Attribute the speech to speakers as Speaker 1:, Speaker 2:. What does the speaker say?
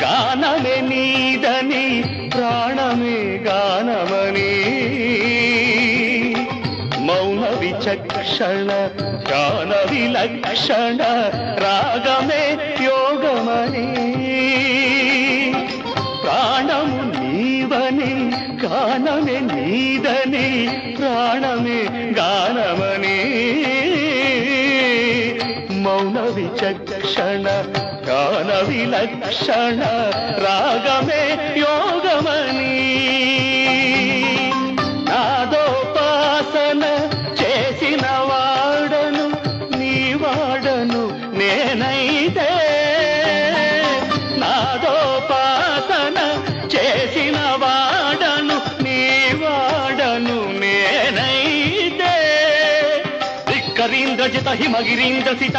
Speaker 1: గానమే నీదని ప్రాణమే గానమని మౌన విచక్షణ ధ్యాన విలక్షణ రాగమే యోగమని ప్రాణము నీవని గానమే నీదని ప్రాణమే గానమని మౌన విచక్షణ ధ్యాన విలక్షణ రాగమే యోగమని నాదోపాసన చేసిన వాడను నీ వాడను నేనైతే నాదోపాసన చేసిన వాడను నీ వాడను నేనైతే ధిక్కరీంద్రజిత హిమగిరీంద్ర సిత